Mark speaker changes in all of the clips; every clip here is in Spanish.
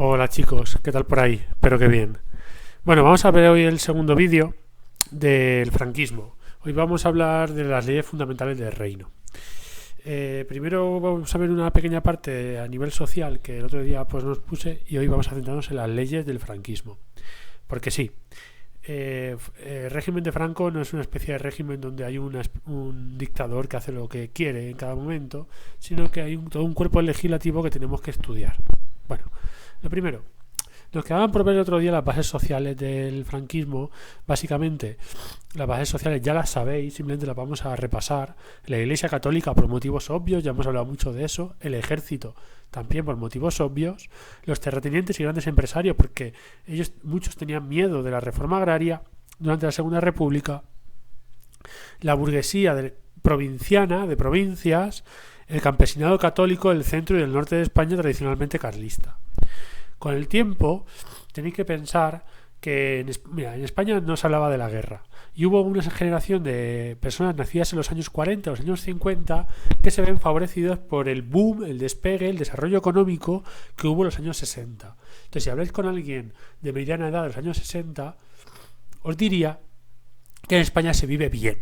Speaker 1: Hola chicos, ¿qué tal por ahí? Espero que bien. Bueno, vamos a ver hoy el segundo vídeo del franquismo. Hoy vamos a hablar de las leyes fundamentales del reino. Primero vamos a ver una pequeña parte a nivel social que el otro día pues nos puse y hoy vamos a centrarnos en las leyes del franquismo. Porque sí, el régimen de Franco no es una especie de régimen donde hay un dictador que hace lo que quiere en cada momento, sino que hay todo un cuerpo legislativo que tenemos que estudiar. Bueno, lo primero, nos quedaban por ver el otro día las bases sociales del franquismo. Básicamente, las bases sociales ya las sabéis, simplemente las vamos a repasar. La Iglesia Católica por motivos obvios, ya hemos hablado mucho de eso. El Ejército también por motivos obvios. Los terratenientes y grandes empresarios, porque muchos tenían miedo de la reforma agraria durante la Segunda República. La burguesía provinciana, de provincias. El campesinado católico del centro y del norte de España, tradicionalmente carlista. Con el tiempo tenéis que pensar que en España no se hablaba de la guerra y hubo una generación de personas nacidas en los años 40 o los años 50 que se ven favorecidos por el boom, el despegue, el desarrollo económico que hubo en los años 60. Entonces, si habláis con alguien de mediana edad de los años 60, os diría que en España se vive bien,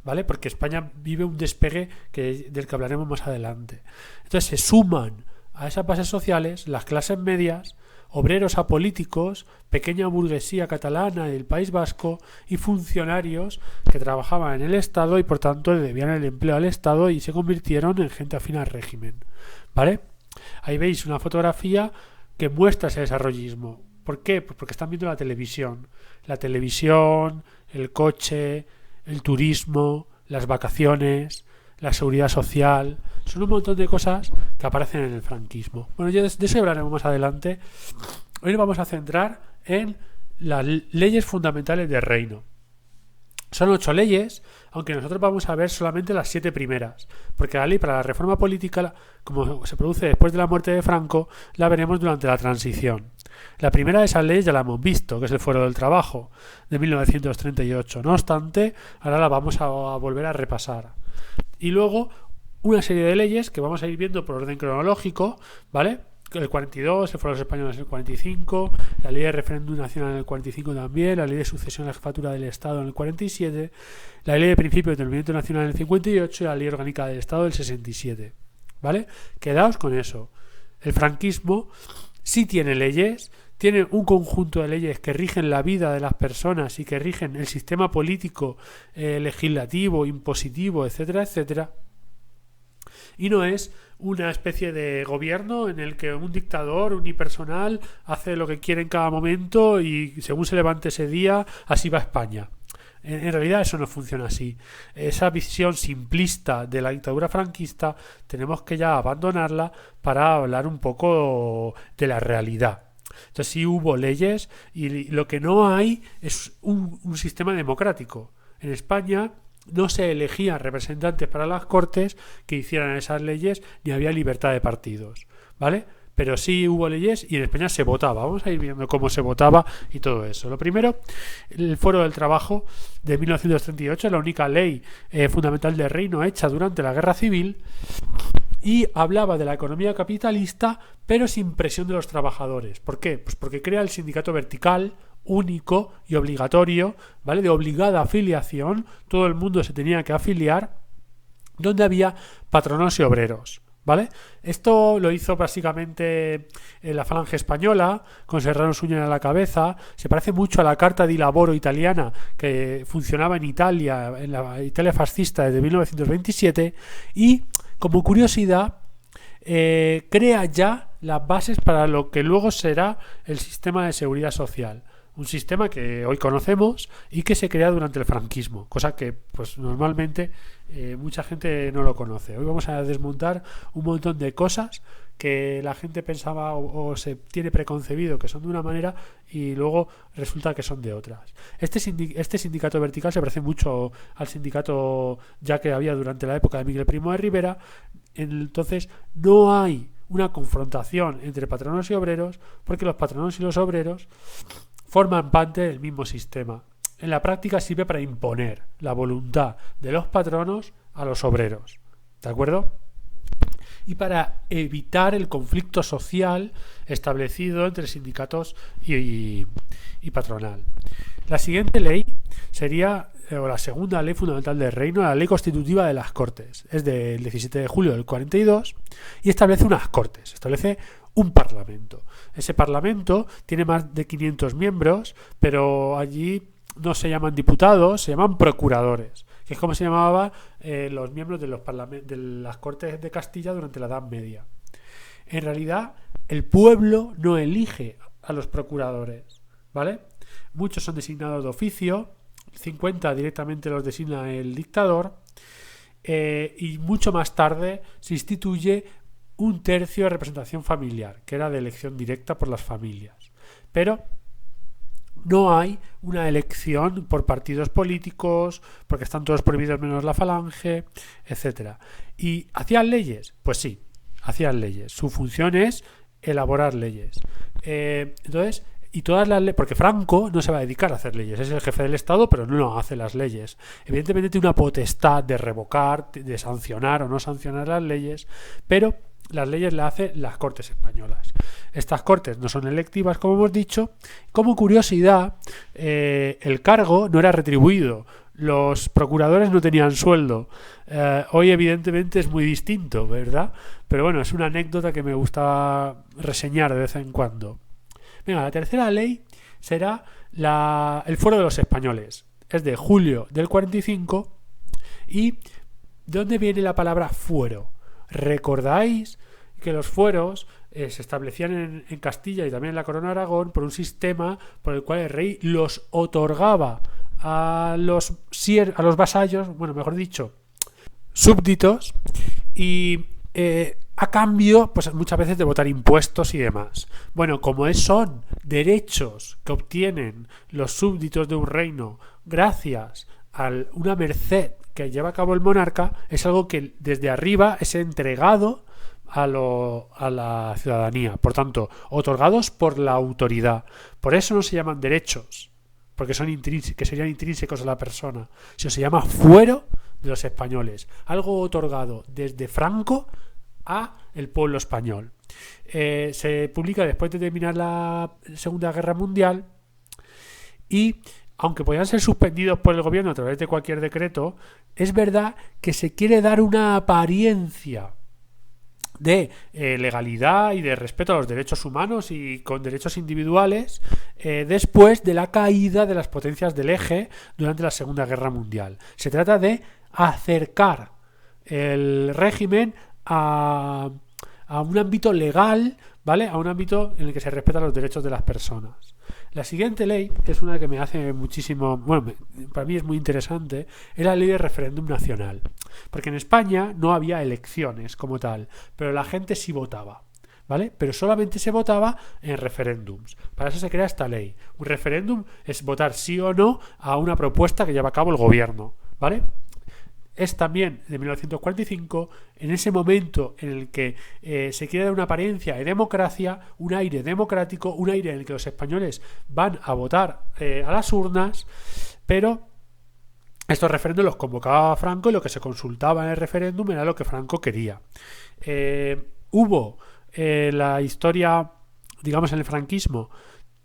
Speaker 1: ¿vale? Porque España vive un despegue del que hablaremos más adelante. Entonces se suman a esas bases sociales las clases medias, obreros apolíticos, pequeña burguesía catalana del País Vasco y funcionarios que trabajaban en el Estado y por tanto le debían el empleo al Estado y se convirtieron en gente afín al régimen, ¿vale? Ahí veis una fotografía que muestra ese desarrollismo. ¿Por qué? Pues porque están viendo la televisión. La televisión, el coche, el turismo, las vacaciones, la seguridad social. Son un montón de cosas que aparecen en el franquismo. Bueno, ya de eso hablaremos más adelante. Hoy nos vamos a centrar en las leyes fundamentales del reino. Son 8 leyes, aunque nosotros vamos a ver solamente las 7 primeras, porque la ley para la reforma política, como se produce después de la muerte de Franco, la veremos durante la transición. La primera de esas leyes ya la hemos visto, que es el Fuero del Trabajo, de 1938. No obstante, ahora la vamos a volver a repasar. Y luego una serie de leyes que vamos a ir viendo por orden cronológico, ¿vale? El 42, el Fuero de los Españoles en el 45, la ley de referéndum nacional en el 45 también, la ley de sucesión a la jefatura del Estado en el 47, la ley de principios del movimiento nacional en el 58 y la ley orgánica del Estado del 67, ¿vale? Quedaos con eso. El franquismo sí tiene leyes, tiene un conjunto de leyes que rigen la vida de las personas y que rigen el sistema político, legislativo, impositivo, etcétera, etcétera. Y no es una especie de gobierno en el que un dictador unipersonal hace lo que quiere en cada momento y según se levante ese día, así va España. En realidad eso no funciona así. Esa visión simplista de la dictadura franquista tenemos que ya abandonarla para hablar un poco de la realidad. Entonces sí hubo leyes y lo que no hay es un sistema democrático. En España no se elegían representantes para las Cortes que hicieran esas leyes ni había libertad de partidos, ¿vale? Pero sí hubo leyes y en España se votaba. Vamos a ir viendo cómo se votaba y todo eso. Lo primero, el Fuero del Trabajo de 1938, la única ley fundamental del reino hecha durante la Guerra Civil, y hablaba de la economía capitalista pero sin presión de los trabajadores. ¿Por qué? Pues porque crea el sindicato vertical, único y obligatorio, ¿vale? De obligada afiliación, todo el mundo se tenía que afiliar, donde había patronos y obreros, ¿vale? Esto lo hizo básicamente la Falange Española, con Serrano Suñer a la cabeza. Se parece mucho a la Carta di Lavoro italiana que funcionaba en Italia, en la Italia fascista desde 1927, y como curiosidad crea ya las bases para lo que luego será el sistema de seguridad social. Un sistema que hoy conocemos y que se crea durante el franquismo, cosa que pues normalmente mucha gente no lo conoce. Hoy vamos a desmontar un montón de cosas que la gente pensaba o se tiene preconcebido que son de una manera y luego resulta que son de otras. Este sindicato vertical se parece mucho al sindicato ya que había durante la época de Miguel Primo de Rivera. Entonces no hay una confrontación entre patronos y obreros porque los patronos y los obreros forman parte del mismo sistema. En la práctica sirve para imponer la voluntad de los patronos a los obreros. ¿De acuerdo? y para evitar el conflicto social establecido entre sindicatos y patronal. La siguiente ley sería, o la segunda ley fundamental del reino, la ley constitutiva de las Cortes. Es del 17 de julio del 42 y establece unas Cortes, establece un parlamento. Ese parlamento tiene más de 500 miembros, pero allí no se llaman diputados, se llaman procuradores, que es como se llamaban los miembros de las Cortes de Castilla durante la Edad Media. En realidad, el pueblo no elige a los procuradores, ¿vale? Muchos son designados de oficio, 50 directamente los designa el dictador, y mucho más tarde se instituye un tercio de representación familiar, que era de elección directa por las familias. Pero no hay una elección por partidos políticos, porque están todos prohibidos menos la falange, etcétera. ¿Y hacían leyes? Pues sí, hacían leyes. Su función es elaborar leyes. Entonces, y todas las leyes, porque Franco no se va a dedicar a hacer leyes, es el jefe del Estado, pero no hace las leyes. Evidentemente tiene una potestad de revocar, de sancionar o no sancionar las leyes, pero las leyes las hacen las Cortes españolas. Estas Cortes no son electivas, como hemos dicho. Como curiosidad, el cargo no era retribuido. Los procuradores no tenían sueldo. Hoy evidentemente es muy distinto, ¿verdad? Pero bueno, es una anécdota que me gusta reseñar de vez en cuando. Venga, la tercera ley será el Fuero de los Españoles. Es de julio del 45. ¿Y de dónde viene la palabra fuero? ¿Recordáis que los fueros se establecían en Castilla y también en la Corona de Aragón por un sistema por el cual el rey los otorgaba a los vasallos, bueno, mejor dicho, súbditos, y a cambio, pues muchas veces de votar impuestos y demás? Bueno, como son derechos que obtienen los súbditos de un reino gracias a una merced que lleva a cabo el monarca, es algo que desde arriba es entregado a la ciudadanía. Por tanto, otorgados por la autoridad. Por eso no se llaman derechos, porque que serían intrínsecos a la persona, sino se llama fuero de los españoles. Algo otorgado desde Franco a el pueblo español. Se publica después de terminar la Segunda Guerra Mundial y, aunque podían ser suspendidos por el gobierno a través de cualquier decreto, es verdad que se quiere dar una apariencia de legalidad y de respeto a los derechos humanos y con derechos individuales después de la caída de las potencias del eje durante la Segunda Guerra Mundial. Se trata de acercar el régimen a un ámbito legal, ¿vale? A un ámbito en el que se respetan los derechos de las personas. La siguiente ley es una que me hace muchísimo, bueno, para mí es muy interesante, es la ley de referéndum nacional. Porque en España no había elecciones como tal, pero la gente sí votaba, ¿vale? Pero solamente se votaba en referéndums. Para eso se crea esta ley. Un referéndum es votar sí o no a una propuesta que lleva a cabo el gobierno, ¿vale? Es también de 1945, en ese momento en el que se quiere dar una apariencia de democracia, un aire democrático, un aire en el que los españoles van a votar a las urnas, pero estos referéndums los convocaba Franco y lo que se consultaba en el referéndum era lo que Franco quería. Hubo la historia, digamos en el franquismo,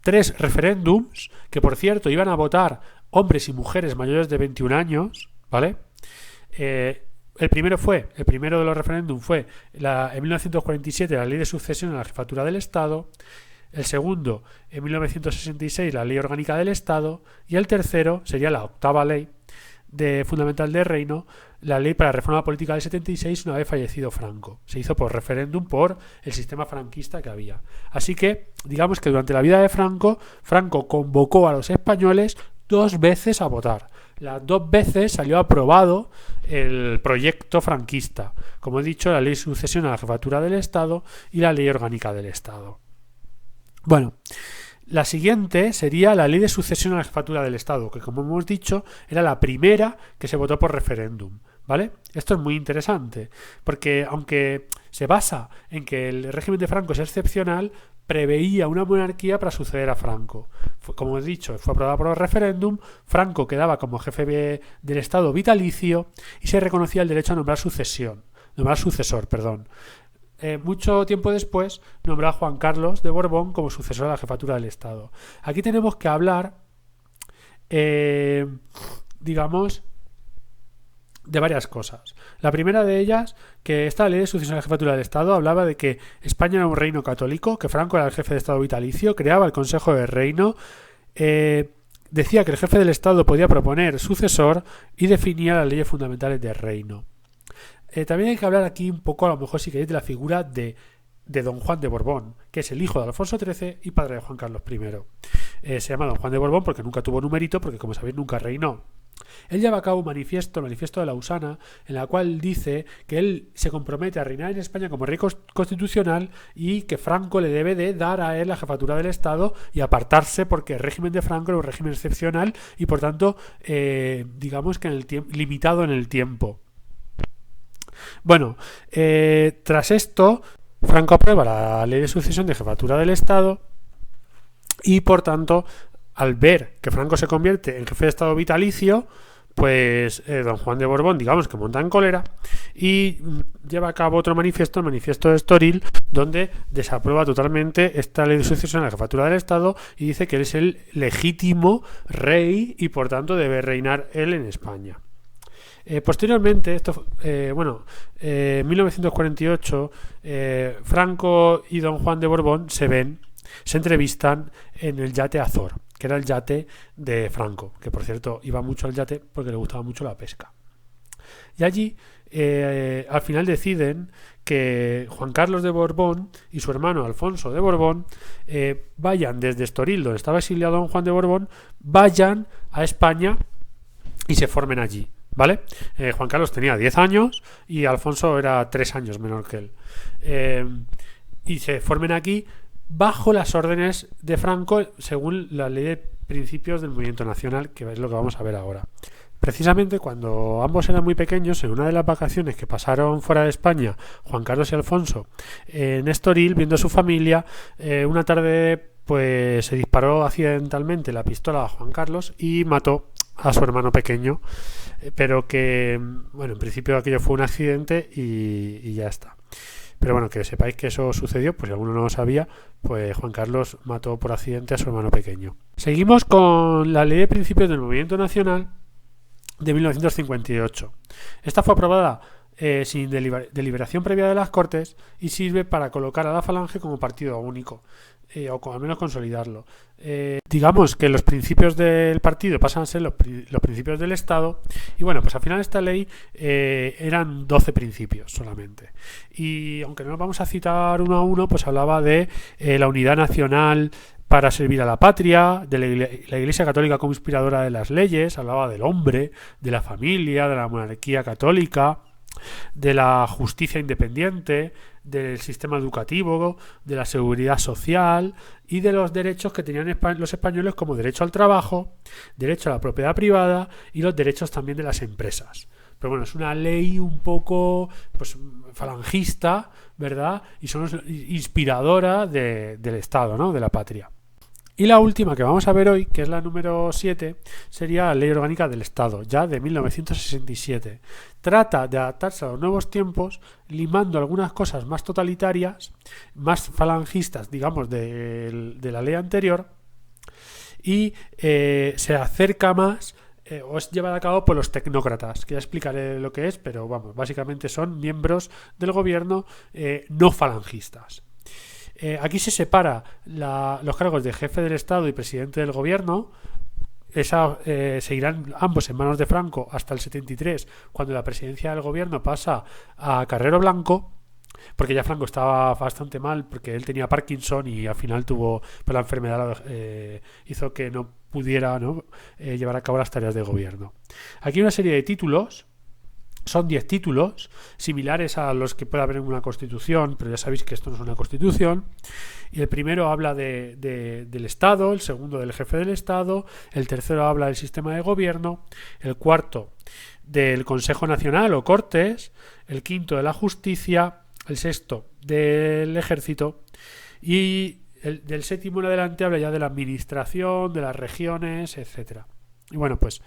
Speaker 1: 3 referéndums que, por cierto, iban a votar hombres y mujeres mayores de 21 años, ¿vale? El primero de los referéndums fue en 1947 la ley de sucesión a la jefatura del Estado, el segundo en 1966 la ley orgánica del Estado y el tercero sería la 8ª ley fundamental del reino, la ley para la reforma política del 76 una vez fallecido Franco. Se hizo por referéndum por el sistema franquista que había. Así que digamos que durante la vida de Franco convocó a los españoles 2 veces a votar. Las 2 veces salió aprobado el proyecto franquista, como he dicho, la ley de sucesión a la jefatura del Estado y la ley orgánica del Estado. Bueno, la siguiente sería la ley de sucesión a la jefatura del Estado, que, como hemos dicho, era la primera que se votó por referéndum, ¿vale? Esto es muy interesante, porque aunque se basa en que el régimen de Franco es excepcional, preveía una monarquía para suceder a Franco. Como he dicho, fue aprobada por el referéndum, Franco quedaba como jefe del Estado vitalicio y se reconocía el derecho a nombrar sucesor. mucho tiempo después nombró a Juan Carlos de Borbón como sucesor de la jefatura del Estado. Aquí tenemos que hablar, digamos, de varias cosas. La primera de ellas, que esta ley de sucesión a la jefatura del Estado hablaba de que España era un reino católico, que Franco era el jefe de Estado vitalicio, creaba el Consejo de Reino, decía que el jefe del Estado podía proponer sucesor y definía las leyes fundamentales del reino. También hay que hablar aquí un poco, a lo mejor si queréis, de la figura de Don Juan de Borbón, que es el hijo de Alfonso XIII y padre de Juan Carlos I. Se llama Don Juan de Borbón porque nunca tuvo numerito, porque como sabéis nunca reinó. Él lleva a cabo un manifiesto, el manifiesto de Lausana, en la cual dice que él se compromete a reinar en España como rey constitucional y que Franco le debe de dar a él la jefatura del Estado y apartarse porque el régimen de Franco era un régimen excepcional y por tanto digamos que limitado en el tiempo. Bueno, tras esto Franco aprueba la ley de sucesión de jefatura del Estado y por tanto al ver que Franco se convierte en jefe de Estado vitalicio, pues Don Juan de Borbón, digamos que monta en cólera y lleva a cabo otro manifiesto, el manifiesto de Estoril, donde desaprueba totalmente esta ley de sucesión a la jefatura del Estado y dice que él es el legítimo rey y por tanto debe reinar él en España. Posteriormente, en 1948, Franco y Don Juan de Borbón se entrevistan en el yate Azor, que era el yate de Franco, que por cierto iba mucho al yate porque le gustaba mucho la pesca. Y allí al final deciden que Juan Carlos de Borbón y su hermano Alfonso de Borbón vayan desde Estoril, donde estaba exiliado Don Juan de Borbón, vayan a España y se formen allí, ¿vale? Juan Carlos tenía 10 años y Alfonso era 3 años menor que él. Y se formen aquí bajo las órdenes de Franco según la ley de principios del movimiento nacional, que es lo que vamos a ver ahora. Precisamente cuando ambos eran muy pequeños, en una de las vacaciones que pasaron fuera de España, Juan Carlos y Alfonso, en Estoril, viendo a su familia, una tarde pues se disparó accidentalmente la pistola a Juan Carlos y mató a su hermano pequeño, pero que, bueno, en principio aquello fue un accidente y ya está. Pero bueno, que sepáis que eso sucedió, pues si alguno no lo sabía, pues Juan Carlos mató por accidente a su hermano pequeño. Seguimos con la Ley de Principios del Movimiento Nacional de 1958. Esta fue aprobada sin deliberación previa de las Cortes y sirve para colocar a la Falange como partido único, o al menos consolidarlo. Digamos que los principios del partido pasan a ser los principios del Estado y bueno, pues al final esta ley eran 12 principios solamente y aunque no los vamos a citar uno a uno, pues hablaba de la unidad nacional para servir a la patria, de la Iglesia Católica como inspiradora de las leyes, hablaba del hombre, de la familia, de la monarquía católica, de la justicia independiente, del sistema educativo, de la seguridad social y de los derechos que tenían los españoles como derecho al trabajo, derecho a la propiedad privada y los derechos también de las empresas. Pero bueno, es una ley un poco pues falangista, ¿verdad? Y son inspiradora del Estado, ¿no? De la patria. Y la última que vamos a ver hoy, que es la número 7, sería la Ley Orgánica del Estado, ya de 1967. Trata de adaptarse a los nuevos tiempos, limando algunas cosas más totalitarias, más falangistas, digamos, de la ley anterior, y se acerca más o es llevada a cabo por los tecnócratas, que ya explicaré lo que es, pero vamos, básicamente son miembros del gobierno no falangistas. Aquí se separa los cargos de jefe del Estado y presidente del gobierno. Seguirán ambos en manos de Franco hasta el 73, cuando la presidencia del gobierno pasa a Carrero Blanco, porque ya Franco estaba bastante mal, porque él tenía Parkinson y al final tuvo pues, la enfermedad hizo que no pudiera llevar a cabo las tareas de gobierno. Aquí hay una serie de títulos. Son 10 títulos, similares a los que puede haber en una constitución, pero ya sabéis que esto no es una constitución. Y el primero habla del Estado, el segundo del jefe del Estado, el tercero habla del sistema de gobierno, el cuarto del Consejo Nacional o Cortes, el quinto de la Justicia, el sexto del Ejército y del séptimo en adelante habla ya de la administración, de las regiones, etcétera. Y bueno, pues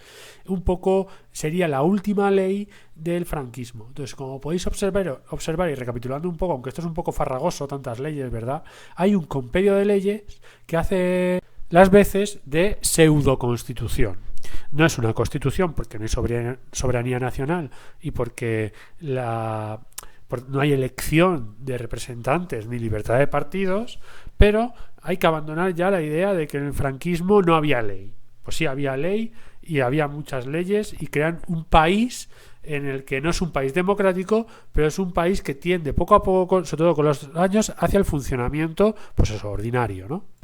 Speaker 1: un poco sería la última ley del franquismo. Entonces, como podéis observar y recapitulando un poco, aunque esto es un poco farragoso, tantas leyes, ¿verdad? Hay un compendio de leyes que hace las veces de pseudoconstitución. No es una constitución porque no hay soberanía nacional y porque no hay elección de representantes ni libertad de partidos, pero hay que abandonar ya la idea de que en el franquismo no había ley. Pues sí, había ley y había muchas leyes y crean un país en el que no es un país democrático, pero es un país que tiende poco a poco, sobre todo con los años, hacia el funcionamiento, pues eso, ordinario, ¿no?